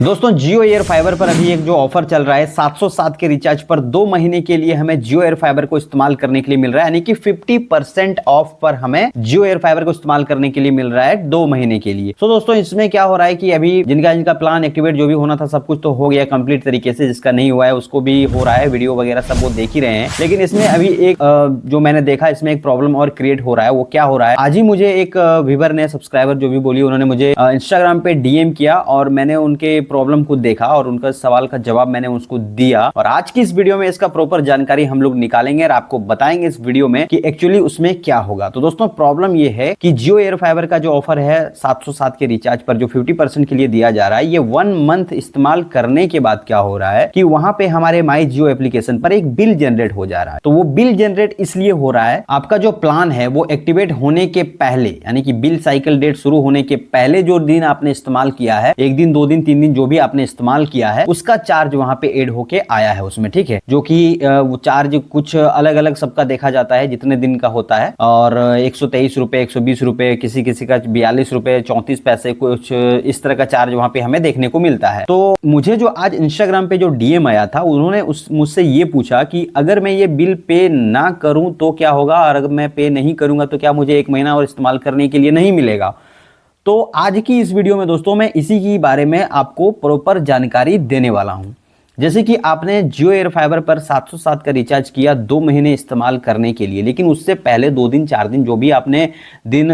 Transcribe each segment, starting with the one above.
दोस्तों जियो air fibre पर अभी एक जो ऑफर चल रहा है 707 के रिचार्ज पर 2 महीने के लिए हमें जियो एयर फाइबर को इस्तेमाल करने के लिए मिल रहा है, यानी कि 50% ऑफ पर हमें जियो एयर फाइबर को इस्तेमाल करने के लिए मिल रहा है 2 महीने के लिए। तो दोस्तों इसमें क्या हो रहा है कि अभी जिनका जिनका प्लान एक्टिवेट जो भी होना था सब कुछ तो हो गया कंप्लीट तरीके से, जिसका नहीं हुआ है उसको भी हो रहा है, वीडियो वगैरह सब वो देख ही रहे हैं। लेकिन इसमें अभी एक जो मैंने देखा इसमें एक प्रॉब्लम और क्रिएट हो रहा है। वो क्या हो रहा है, आज ही मुझे एक व्यूअर ने, सब्सक्राइबर जो भी बोली, उन्होंने मुझे इंस्टाग्राम पे डीएम किया और मैंने उनके प्रॉब्लम को देखा और उनका सवाल का जवाब मैंने उसको दिया। और आज की इस वीडियो में इसका प्रॉपर जानकारी हम लोग निकालेंगे और आपको बताएंगे इस वीडियो में कि एक्चुअली उसमें क्या होगा। तो दोस्तों प्रॉब्लम ये है कि जियो एयर फाइबर का जो ऑफर है 707 के रिचार्ज पर जो 50% के लिए दिया जा रहा है, ये 1 मंथ इस्तेमाल करने के बाद क्या हो रहा है कि वहां पे हमारे माई जियो एप्लीकेशन पर एक बिल जनरेट हो जा रहा है। तो वो बिल जनरेट इसलिए हो रहा है, आपका जो प्लान है वो एक्टिवेट होने के पहले, यानी कि बिल साइकिल डेट शुरू होने के पहले जो दिन आपने इस्तेमाल किया है, 1 दिन 2 दिन 3 दिन जो भी आपने इस्तेमाल किया है, उसका चार्ज वहां पे ऐड होके आया है उसमें, ठीक है। जो कि वो चार्ज कुछ अलग अलग सबका देखा जाता है जितने दिन का होता है, और 123 रुपए, 120 रुपए, किसी किसी का 42 रुपए 34 पैसे, कुछ इस तरह का चार्ज वहां पे हमें देखने को मिलता है। तो मुझे जो आज इंस्टाग्राम पे जो डीएम आया था, उन्होंने मुझसे ये पूछा कि अगर मैं ये बिल पे ना करूं तो क्या होगा, और अगर मैं पे नहीं करूंगा तो क्या मुझे 1 महीना और इस्तेमाल करने के लिए नहीं मिलेगा। तो आज की इस वीडियो में दोस्तों मैं इसी के बारे में आपको प्रॉपर जानकारी देने वाला हूं। जैसे कि आपने जियो एयर फाइबर पर 707 का रिचार्ज किया 2 महीने इस्तेमाल करने के लिए, लेकिन उससे पहले 2 दिन 4 दिन जो भी आपने दिन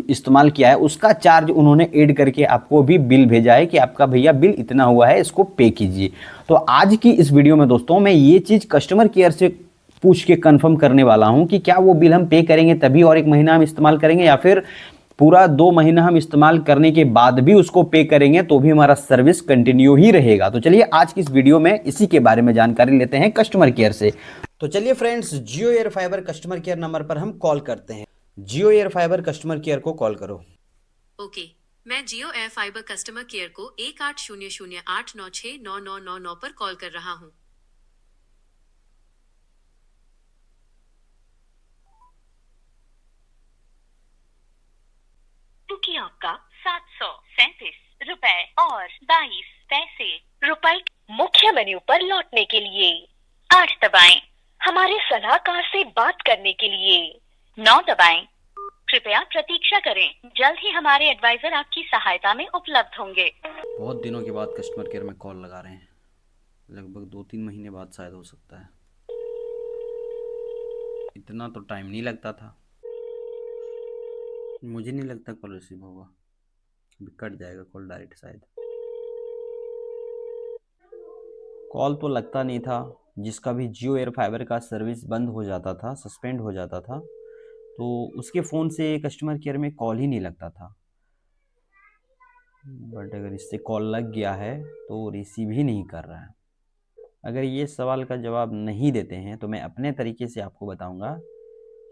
इस्तेमाल किया है उसका चार्ज उन्होंने ऐड करके आपको भी बिल भेजा है कि आपका भैया बिल इतना हुआ है, इसको पे कीजिए। तो आज की इस वीडियो में दोस्तों मैं ये चीज कस्टमर केयर से पूछ के कंफर्म करने वाला हूं कि क्या वो बिल हम पे करेंगे तभी और 1 महीना हम इस्तेमाल करेंगे, या फिर पूरा 2 महीना हम इस्तेमाल करने के बाद भी उसको पे करेंगे तो भी हमारा सर्विस कंटिन्यू ही रहेगा। तो चलिए आज की इस वीडियो में इसी के बारे में जानकारी लेते हैं कस्टमर केयर से। तो चलिए friends, Jio air fibre customer care number पर हम कॉल करते हैं। Jio air fibre customer care को कॉल करो। ओके, मैं Jio air fibre customer care को 1800896999 पर कॉल कर रहा हूँ। क्योंकि आपका 737 रुपए और 22 पैसे रुपए मुख्य मेन्यू पर लौटने के लिए 8 दबाएं। हमारे सलाहकार से बात करने के लिए 9 दबाएं। कृपया प्रतीक्षा करें, जल्द ही हमारे एडवाइजर आपकी सहायता में उपलब्ध होंगे। बहुत दिनों के बाद कस्टमर केयर में कॉल लगा रहे हैं, लगभग 2-3 महीने बाद शायद हो सकता है। इतना तो टाइम नहीं लगता था, मुझे नहीं लगता कॉल रिसीव होगा, कट जाएगा कॉल डायरेक्ट शायद। कॉल तो लगता नहीं था, जिसका भी जियो एयर फाइबर का सर्विस बंद हो जाता था, सस्पेंड हो जाता था, तो उसके फ़ोन से कस्टमर केयर में कॉल ही नहीं लगता था। बट अगर इससे कॉल लग गया है तो रिसीव ही नहीं कर रहा है। अगर ये सवाल का जवाब नहीं देते हैं तो मैं अपने तरीके से आपको बताऊंगा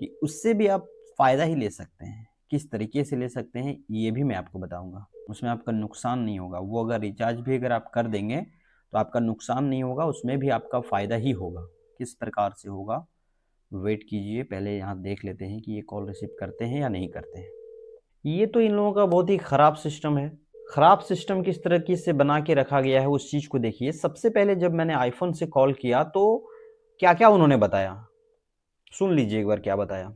कि उससे भी आप फ़ायदा ही ले सकते हैं। किस तरीके से ले सकते हैं ये भी मैं आपको बताऊंगा। उसमें आपका नुकसान नहीं होगा। वो अगर रिचार्ज भी अगर आप कर देंगे तो आपका नुकसान नहीं होगा, उसमें भी आपका फ़ायदा ही होगा। किस प्रकार से होगा वेट कीजिए, पहले यहाँ देख लेते हैं कि ये कॉल रिसीव करते हैं या नहीं करते हैं। ये तो इन लोगों का बहुत ही ख़राब सिस्टम है। ख़राब सिस्टम किस तरीके से बना के रखा गया है उस चीज़ को देखिए। सबसे पहले जब मैंने आईफोन से कॉल किया तो क्या क्या उन्होंने बताया, सुन लीजिए एक बार क्या बताया।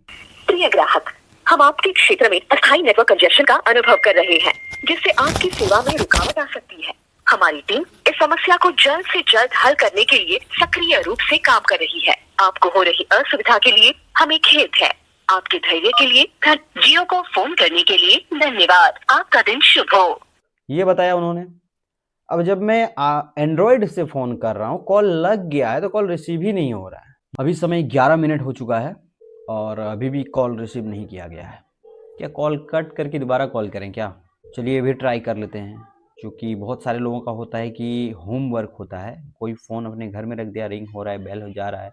प्रिय ग्राहक, हम आपके क्षेत्र में अस्थायी नेटवर्क कंजेशन का अनुभव कर रहे हैं, जिससे आपकी सेवा में रुकावट आ सकती है। हमारी टीम इस समस्या को जल्द से जल्द हल करने के लिए सक्रिय रूप से काम कर रही है। आपको हो रही असुविधा के लिए हमें खेद है। आपके धैर्य के लिए जियो को फोन करने के लिए धन्यवाद। आपका दिन शुभ हो। ये बताया उन्होंने। अब जब मैं एंड्रॉयड से फ़ोन कर रहा हूँ, कॉल लग गया है तो कॉल रिसीव ही नहीं हो रहा है। अभी समय 11 मिनट हो चुका है और अभी भी कॉल रिसीव नहीं किया गया है। क्या कॉल कट करके दोबारा कॉल करें क्या? चलिए ये भी ट्राई कर लेते हैं। क्योंकि बहुत सारे लोगों का होता है कि होमवर्क होता है, कोई फ़ोन अपने घर में रख दिया, रिंग हो रहा है, बेल हो जा रहा है,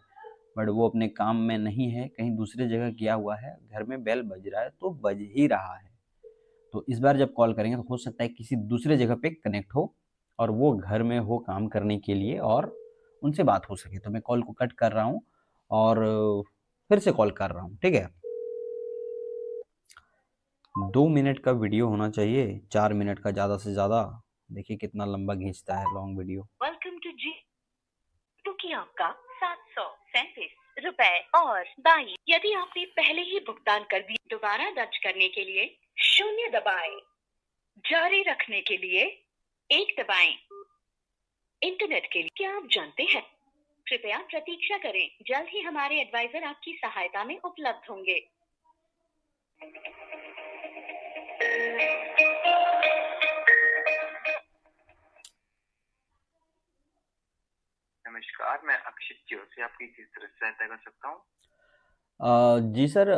बट वो अपने काम में नहीं है, कहीं दूसरी जगह गया हुआ है, घर में बेल बज रहा है तो बज ही रहा है। तो इस बार जब कॉल करेंगे तो हो सकता है किसी दूसरे जगह पे कनेक्ट हो और वो घर में हो काम करने के लिए और उनसे बात हो सके। तो मैं कॉल को कट कर रहा हूँ और फिर से कॉल कर रहा हूँ, ठीक है। 2 मिनट का वीडियो होना चाहिए, 4 मिनट का ज़्यादा से ज़्यादा, देखिए कितना लंबा खींचता है लॉन्ग वीडियो। वेलकम टू जी की आपका 737 रुपए और 22। यदि आपने पहले ही भुगतान कर दिया, दोबारा दर्ज करने के लिए 0 दबाएं। जारी रखने के लिए 1 दबाएं। इंटरनेट के लिए क्या आप जानते हैं? कृपया प्रतीक्षा करें, जल्द ही हमारे एडवाइजर आपकी सहायता में उपलब्ध होंगे। नमस्कार, मैं अक्षित जियो से आपकी किस तरह से सहायता कर सकता हूँ? जी सर,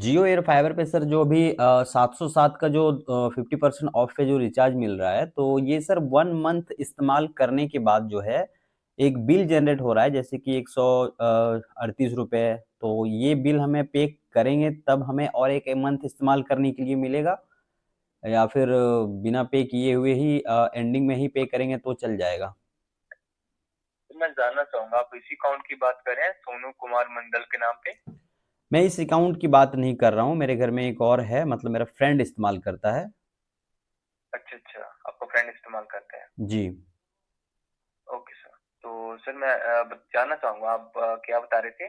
जियो एयर फाइबर पे सर जो अभी 707 का जो 50% ऑफ पे जो रिचार्ज मिल रहा है, तो ये सर 1 मंथ इस्तेमाल करने के बाद जो है एक बिल जनरेट हो रहा है, जैसे कि 138 रुपए। तो ये बिल हमें पे करेंगे तब हमें और एक मंथ इस्तेमाल करने के लिए मिलेगा, या फिर बिना पे किए हुए ही एंडिंग में ही पे करेंगे तो चल जाएगा? तो मैं जानना चाहूँगा, आप इसी अकाउंट की बात कर रहे हैं, सोनू कुमार मंडल के नाम पे? मैं इस अकाउंट की बात नहीं कर रहा हूँ, मेरे घर में एक और है, मतलब मेरा फ्रेंड इस्तेमाल करता है। अच्छा, अच्छा, आपका फ्रेंड इस्तेमाल करते हैं। जी। Okay sir. तो सर मैं जानना चाहूँगा, आप क्या बता रहे थे?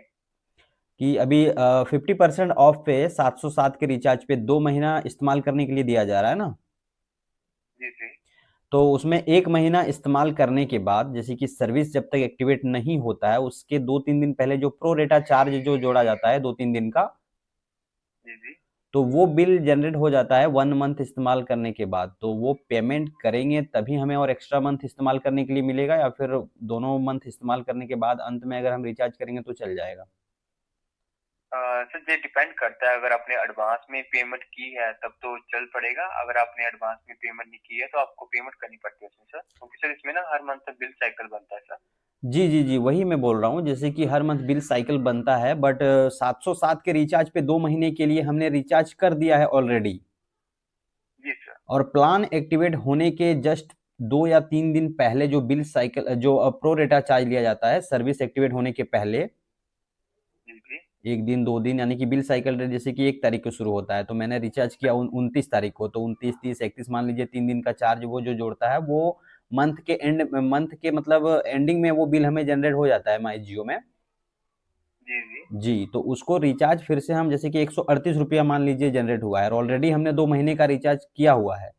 कि अभी 50% ऑफ पे 707 के रिचार्ज पे 2 महीना इस्तेमाल करने के लिए दिया जा रहा है ना? जी, जी। तो उसमें 1 महीना इस्तेमाल करने के बाद, जैसे कि सर्विस जब तक एक्टिवेट नहीं होता है, उसके 2-3 दिन पहले जो प्रो डेटा चार्ज जो जोड़ा जाता है 2-3 दिन का, जी, जी। तो वो बिल जनरेट हो जाता है 1 मंथ इस्तेमाल करने के बाद। तो वो पेमेंट करेंगे तभी हमें और एक्स्ट्रा मंथ इस्तेमाल करने के लिए मिलेगा, या फिर दोनों मंथ इस्तेमाल करने के बाद अंत में अगर हम रिचार्ज करेंगे तो चल जाएगा? सर ये डिपेंड करता है, अगर आपने एडवांस में पेमेंट की है तब तो चल पड़ेगा, अगर आपने एडवांस में पेमेंट नहीं की है तो आपको पेमेंट करनी पड़ती है उसमें सर, क्योंकि सर इसमें ना हर मंथ बिल साइकिल बनता है सर। जी, जी, जी, वही मैं बोल रहा हूँ, जैसे कि हर मंथ बिल साइकिल बनता है, बट 707 के रिचार्ज पे 2 महीने के लिए हमने रिचार्ज कर दिया है ऑलरेडी, जी सर। और प्लान एक्टिवेट होने के जस्ट 2 या 3 दिन पहले जो बिल साइकिल जो प्रो डेटा चार्ज लिया जाता है सर्विस एक्टिवेट होने के पहले, जी, जी। 1 दिन 2 दिन, यानी कि बिल साइकिल डेट जैसे कि 1 तारीख को शुरू होता है, तो मैंने रिचार्ज किया 29 तारीख को, तो 29, 30, 31 मान लीजिए 3 दिन का चार्ज वो जो जोड़ता है, वो मंथ के मतलब एंडिंग में वो बिल हमें जनरेट हो जाता है माई जियो में। जी, जी। जी, तो उसको रिचार्ज फिर से हम, जैसे कि 138 रुपया मान लीजिए जनरेट हुआ है और ऑलरेडी हमने 2 महीने का रिचार्ज किया हुआ है।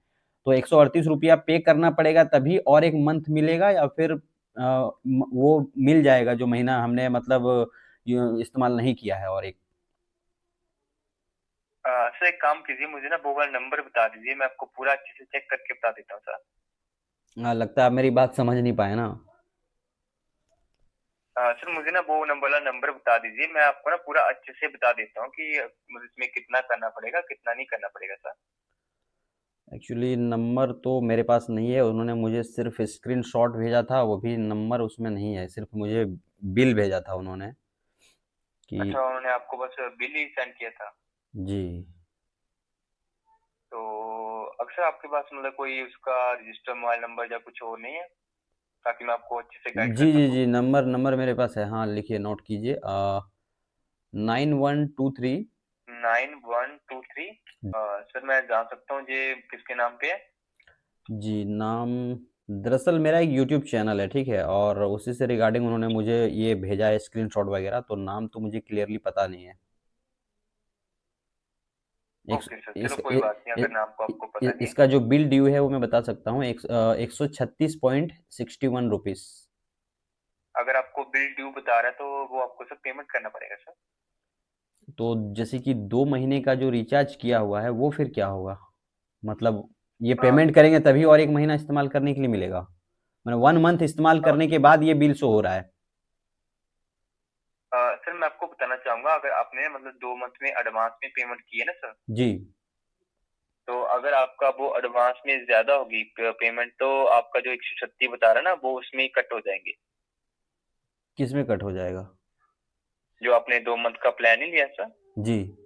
तो 138 रुपया पे करना पड़ेगा तभी और 1 मंथ मिलेगा, या फिर वो मिल जाएगा जो महीना हमने मतलब इस्तेमाल नहीं किया है और एक? सर एक काम कीजिए, मुझे ना वो वाला नंबर बता दीजिए, मैं आपको पूरा अच्छे से चेक करके बता देता हूँ सर। लगता है आप मेरी बात समझ नहीं पाए ना। सर मुझे ना वो वाला नंबर बता दीजिए, मैं आपको ना पूरा अच्छे से बता देता हूँ कि मुझे इसमें कितना करना पड़ेगा, कितना नहीं करना पड़ेगा सर। एक्चुअली नंबर तो मेरे पास नहीं है, उन्होंने मुझे सिर्फ़ स्क्रीनशॉट भेजा था, वो भी नंबर उसमें नहीं है, सिर्फ़ मुझे बिल भेजा था उन्होंने कि। अच्छा, उन्होंने आपको बस बिल ही सेंड किया था? जी। तो अक्सर आपके पास मतलब कोई उसका रजिस्टर मोबाइल नंबर या कुछ और नहीं है, ताकि मैं आपको अच्छे से गाइड कर जी, जी, सकूँ? जी, नंबर मेरे पास है, हाँ, लिखिए, नोट कीजिए, 9123। 9123। सर मैं जान सकता हूँ ये किसके नाम पे है? जी, नाम दरअसल मेरा एक यूट्यूब चैनल है, ठीक है? और उसी से रिगार्डिंग उन्होंने मुझे ये भेजा है स्क्रीनशॉट वगैरह, तो नाम तो मुझे क्लियरली पता नहीं है। एक ओके सर, इस चलो कोई इ बात नहीं, इ अगर नाम को आपको इ पता नहीं है। इसका जो बिल ड्यू है वो मैं बता सकता हूँ, 136.61 रुपीज़। अगर आपको बिल ड्यू बता रहा है तो वो आपको सर पेमेंट करना पड़ेगा सर। तो जैसे कि 2 महीने का जो रिचार्ज किया हुआ है वो फिर क्या होगा? मतलब ये अ, पेमेंट करेंगे तभी और 1 महीना इस्तेमाल करने के लिए मिलेगा? मतलब 1 मंथ इस्तेमाल अ, करने के बाद ये बिल शो हो रहा है? सर मैं आपको बताना चाहूँगा, अगर आपने मतलब 2 मंथ में एडवांस में पेमेंट की है ना सर, जी। तो अगर आपका वो एडवांस में ज़्यादा होगी पेमेंट, तो आपका जो 136 बता रहा है ना, वो उसमें ही कट हो जाएँगे। किसमें कट हो जाएगा? जो आपने 2 मंथ का प्लान नहीं लिया सर, जी।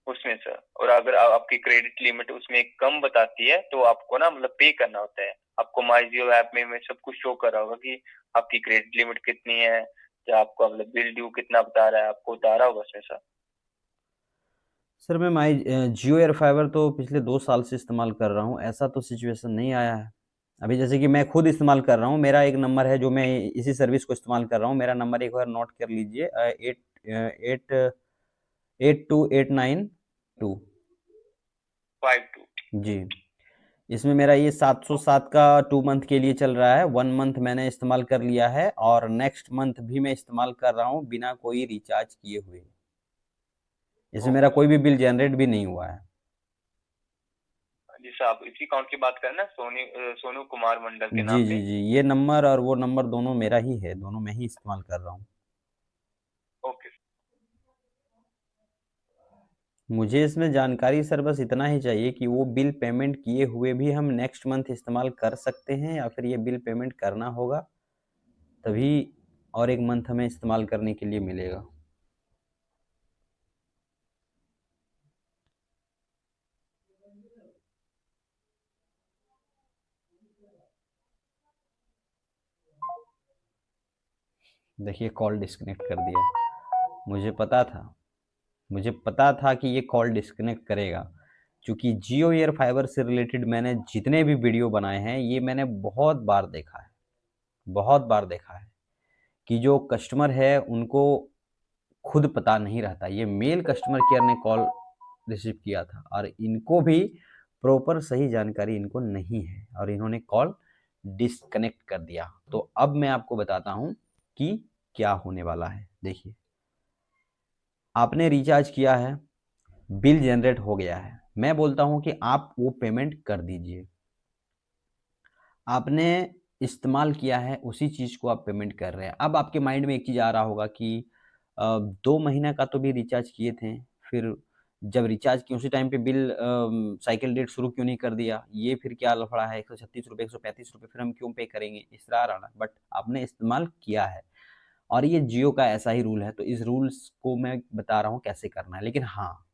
उसमें सर। और अगर आपकी क्रेडिट लिमिट उसमें कम बताती है, तो आपको ना मतलब पे करना होता है। आपको माई जियो ऐप में सब कुछ शो कर रहा होगा कि आपकी क्रेडिट लिमिट कितनी है, या आपका मतलब बिल ड्यू कितना बता रहा है, आपको बता रहा होगा उसमें सर। सर मैं जियो एयर फाइबर तो पिछले 2 साल से इस्तेमाल कर रहा हूँ, ऐसा तो सिचुएशन नहीं आया है। अभी जैसे कि मैं खुद इस्तेमाल कर रहा हूँ, मेरा एक नंबर है जो मैं इसी सर्विस को इस्तेमाल कर रहा हूँ। मेरा नंबर एक बार नोट कर लीजिए, 88289 52। जी। इसमें मेरा ये 707 का 2 मंथ के लिए चल रहा है। 1 मंथ मैंने इस्तेमाल कर लिया है और नेक्स्ट मंथ भी मैं इस्तेमाल कर रहा हूँ बिना कोई रिचार्ज किए हुए। इसमें मेरा ओके कोई सर। भी बिल जनरेट भी नहीं हुआ है। जी सर, आप इसी अकाउंट की बात करें ना, सोनू कुमार मंडल के जी नाम जी पे। जी, ये नंबर और वो नंबर दोनों मेरा ही है, दोनों मैं ही इस्तेमाल कर रहा हूँ। Okay sir. मुझे इसमें जानकारी सर बस इतना ही चाहिए कि वो बिल पेमेंट किए हुए भी हम नेक्स्ट मंथ इस्तेमाल कर सकते हैं या फिर ये बिल पेमेंट करना होगा तभी और एक मंथ हमें इस्तेमाल करने के लिए मिलेगा। देखिए कॉल डिस्कनेक्ट कर दिया। मुझे पता था कि ये कॉल डिस्कनेक्ट करेगा, क्योंकि जियो एयर फाइबर से रिलेटेड मैंने जितने भी वीडियो बनाए हैं ये मैंने बहुत बार देखा है कि जो कस्टमर है उनको खुद पता नहीं रहता। ये मेल कस्टमर केयर ने कॉल रिसीव किया था और इनको भी प्रॉपर सही जानकारी इनको नहीं है और इन्होंने कॉल डिस्कनेक्ट कर दिया। तो अब मैं आपको बताता हूं कि क्या होने वाला है। देखिए, आपने रिचार्ज किया है, बिल जनरेट हो गया है, मैं बोलता हूं कि आप वो पेमेंट कर दीजिए। आपने इस्तेमाल किया है, उसी चीज़ को आप पेमेंट कर रहे हैं। अब आपके माइंड में एक चीज़ आ रहा होगा कि 2 महीने का तो भी रिचार्ज किए थे, फिर जब रिचार्ज किए उसी टाइम पे बिल साइकिल डेट शुरू क्यों नहीं कर दिया? ये फिर क्या लफड़ा है? ₹136 ₹135 फिर हम क्यों पे करेंगे? इस तरह आ रहा ना, बट आपने इस्तेमाल किया है और ये जियो का ऐसा ही रूल है, तो इस रूल्स को मैं बता रहा हूँ कैसे करना है। लेकिन हाँ,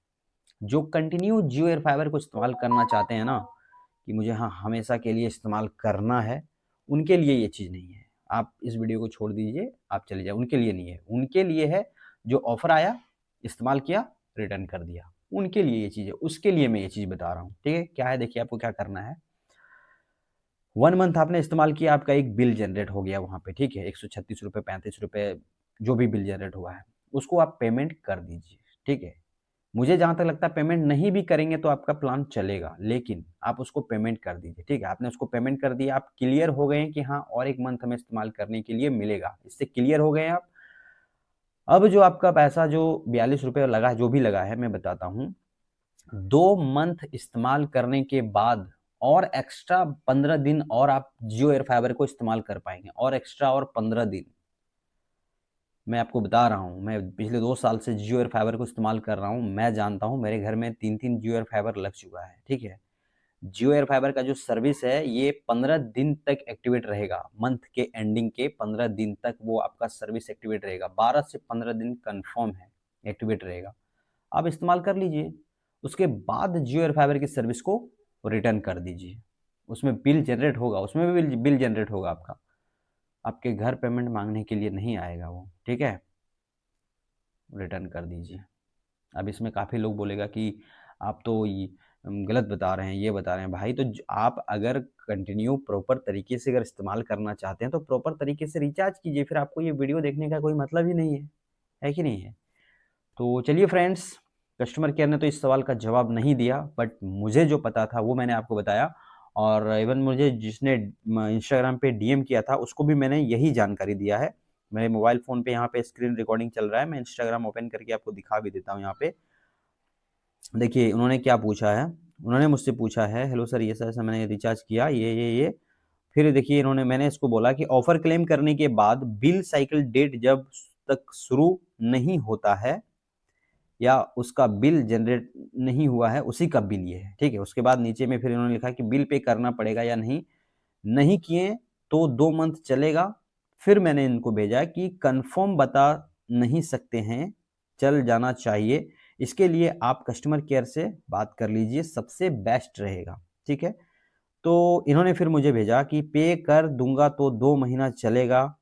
जो कंटिन्यू जियो एयर फाइबर को इस्तेमाल करना चाहते हैं ना, कि मुझे हाँ हमेशा के लिए इस्तेमाल करना है, उनके लिए ये चीज़ नहीं है। आप इस वीडियो को छोड़ दीजिए, आप चले जाइए, उनके लिए नहीं है। उनके लिए है जो ऑफ़र आया, इस्तेमाल किया, रिटर्न कर दिया, उनके लिए ये चीज़ है। उसके लिए मैं ये चीज़ बता रहा हूँ, ठीक है? क्या है देखिए, आपको क्या करना है। 1 मंथ आपने इस्तेमाल किया, आपका एक बिल जनरेट हो गया वहाँ पे, ठीक है? ₹136 ₹35 जो भी बिल जनरेट हुआ है, उसको आप पेमेंट कर दीजिए, ठीक है? मुझे जहाँ तक लगता है पेमेंट नहीं भी करेंगे तो आपका प्लान चलेगा, लेकिन आप उसको पेमेंट कर दीजिए, ठीक है? आपने उसको पेमेंट कर दिया, आप क्लियर हो गए हैं कि हाँ और 1 मंथ हमें इस्तेमाल करने के लिए मिलेगा, इससे क्लियर हो गए हैं आप। अब जो आपका पैसा जो ₹42 लगा है, जो भी लगा है, मैं बताता हूँ। 2 मंथ इस्तेमाल करने के बाद और एक्स्ट्रा 15 दिन और आप जियो एयर फाइबर को इस्तेमाल कर पाएँगे और एक्स्ट्रा और 15 दिन। मैं आपको बता रहा हूँ, मैं पिछले 2 साल से जियो एयर फाइबर को इस्तेमाल कर रहा हूँ, मैं जानता हूँ, मेरे घर में 3-3 जियो एयर फाइबर लग चुका है, ठीक है? जियो एयर फाइबर का जो सर्विस है, ये 15 दिन तक एक्टिवेट रहेगा, मंथ के एंडिंग के 15 दिन तक वो आपका सर्विस एक्टिवेट रहेगा, 12 से 15 दिन कन्फर्म है, एक्टिवेट रहेगा। आप इस्तेमाल कर लीजिए, उसके बाद जियो एयर फाइबर की सर्विस को रिटर्न कर दीजिए। उसमें बिल जनरेट होगा, उसमें भी बिल जनरेट होगा आपका। आपके घर पेमेंट माँगने के लिए नहीं आएगा वो, ठीक है? रिटर्न कर दीजिए। अब इसमें काफ़ी लोग बोलेगा कि आप तो ये गलत बता रहे हैं, ये बता रहे हैं। भाई तो आप अगर कंटिन्यू प्रॉपर तरीके से अगर इस्तेमाल करना चाहते हैं तो प्रॉपर तरीके से रिचार्ज कीजिए, फिर आपको ये वीडियो देखने का कोई मतलब ही नहीं है कि नहीं है? तो चलिए फ्रेंड्स, कस्टमर केयर ने तो इस सवाल का जवाब नहीं दिया, बट मुझे जो पता था वो मैंने आपको बताया और इवन मुझे जिसने इंस्टाग्राम पे डीएम किया था उसको भी मैंने यही जानकारी दिया है। मेरे मोबाइल फ़ोन पे यहाँ पे स्क्रीन रिकॉर्डिंग चल रहा है, मैं इंस्टाग्राम ओपन करके आपको दिखा भी देता हूँ यहाँ पे। देखिए उन्होंने क्या पूछा है, उन्होंने मुझसे पूछा है, हेलो सर ये ऐसा मैंने रिचार्ज किया ये। फिर देखिए इन्होंने मैंने इसको बोला कि ऑफ़र क्लेम करने के बाद बिल साइकिल डेट जब तक शुरू नहीं होता है या उसका बिल जनरेट नहीं हुआ है, उसी का बिल ये है, ठीक है? उसके बाद नीचे में फिर इन्होंने लिखा कि बिल पे करना पड़ेगा या नहीं, नहीं किए तो 2 मंथ चलेगा। फिर मैंने इनको भेजा कि कन्फर्म बता नहीं सकते हैं, चल जाना चाहिए। इसके लिए आप कस्टमर केयर से बात कर लीजिए, सबसे बेस्ट रहेगा, ठीक है? तो इन्होंने फिर मुझे भेजा कि पे कर दूँगा तो 2 महीना चलेगा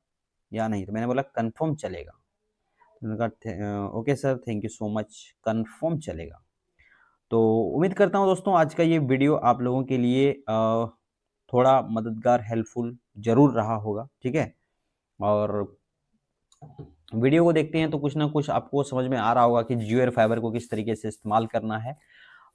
या नहीं? तो मैंने बोला कन्फर्म चलेगा। उन्होंने कहा okay sir, thank you so much, confirm चलेगा। तो उम्मीद करता हूँ दोस्तों आज का ये वीडियो आप लोगों के लिए थोड़ा मददगार हेल्पफुल ज़रूर रहा होगा, ठीक है। और वीडियो को देखते हैं तो कुछ ना कुछ आपको समझ में आ रहा होगा कि जियो एयर फाइबर को किस तरीके से इस्तेमाल करना है।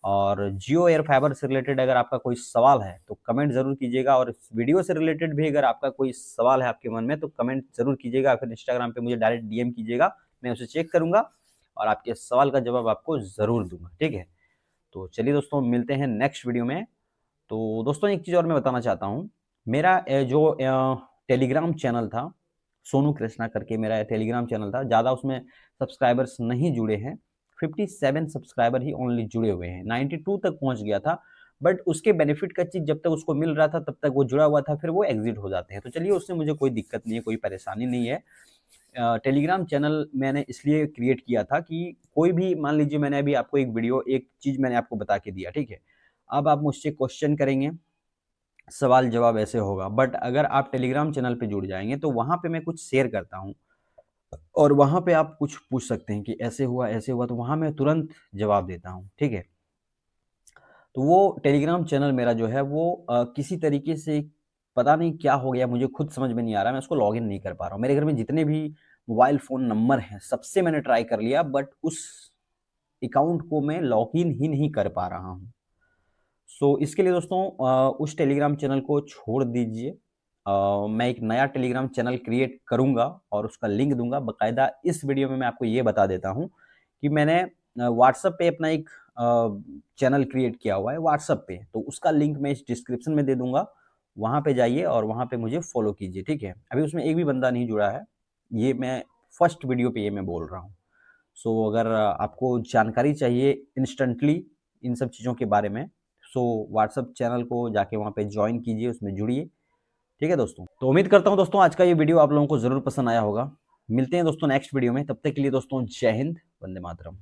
और जियो एयर फाइबर से रिलेटेड अगर आपका कोई सवाल है तो कमेंट ज़रूर कीजिएगा, और इस वीडियो से रिलेटेड भी अगर आपका कोई सवाल है आपके मन में तो कमेंट ज़रूर कीजिएगा, फिर इंस्टाग्राम पे मुझे डायरेक्ट डीएम कीजिएगा, मैं उसे चेक करूँगा और आपके सवाल का जवाब आपको ज़रूर दूँगा, ठीक है। तो चलिए दोस्तों, मिलते हैं नेक्स्ट वीडियो में। तो दोस्तों एक चीज़ और मैं बताना चाहता हूँ, मेरा जो टेलीग्राम चैनल था, सोनू कृष्णा करके मेरा टेलीग्राम चैनल था, ज़्यादा उसमें सब्सक्राइबर्स नहीं जुड़े हैं, 57 सब्सक्राइबर ही ओनली जुड़े हुए हैं, 92 तक पहुंच गया था, बट उसके बेनिफिट का चीज़ जब तक उसको मिल रहा था तब तक वो जुड़ा हुआ था, फिर वो एग्जिट हो जाते हैं। तो चलिए, उससे मुझे कोई दिक्कत नहीं है, कोई परेशानी नहीं है। टेलीग्राम चैनल मैंने इसलिए क्रिएट किया था कि कोई भी, मान लीजिए मैंने अभी आपको एक वीडियो, एक चीज़ मैंने आपको बता के दिया, ठीक है, अब आप मुझसे क्वेश्चन करेंगे, सवाल जवाब ऐसे होगा, बट अगर आप टेलीग्राम चैनल पे जुड़ जाएंगे तो वहाँ पे मैं कुछ शेयर करता हूँ और वहाँ पे आप कुछ पूछ सकते हैं कि ऐसे हुआ, तो वहाँ मैं तुरंत जवाब देता हूँ, ठीक है। तो वो टेलीग्राम चैनल मेरा जो है वो किसी तरीके से पता नहीं क्या हो गया, मुझे खुद समझ में नहीं आ रहा, मैं उसको लॉगिन नहीं कर पा रहा हूँ। मेरे घर में जितने भी मोबाइल फ़ोन नंबर हैं सबसे मैंने ट्राई कर लिया, बट उस अकाउंट को मैं लॉगिन ही नहीं कर पा रहा हूँ। सो इसके लिए दोस्तों उस टेलीग्राम चैनल को छोड़ दीजिए। मैं एक नया टेलीग्राम चैनल क्रिएट करूँगा और उसका लिंक दूंगा। बाकायदा इस वीडियो में मैं आपको ये बता देता हूँ कि मैंने व्हाट्सएप पे अपना एक चैनल क्रिएट किया हुआ है व्हाट्सएप पे, तो उसका लिंक मैं इस डिस्क्रिप्शन में दे दूंगा। वहाँ पे जाइए और वहाँ पे मुझे फॉलो कीजिए, ठीक है। अभी उसमें एक भी बंदा नहीं जुड़ा है, ये मैं फर्स्ट वीडियो पे ये मैं बोल रहा हूँ। सो अगर आपको जानकारी चाहिए इंस्टेंटली इन सब चीज़ों के बारे में, सो व्हाट्सएप चैनल को जाके वहाँ पे ज्वाइन कीजिए, उसमें जुड़िए, ठीक है दोस्तों। तो उम्मीद करता हूँ दोस्तों आज का ये वीडियो आप लोगों को ज़रूर पसंद आया होगा। मिलते हैं दोस्तों नेक्स्ट वीडियो में, तब तक के लिए दोस्तों जय हिंद, वंदे मातरम।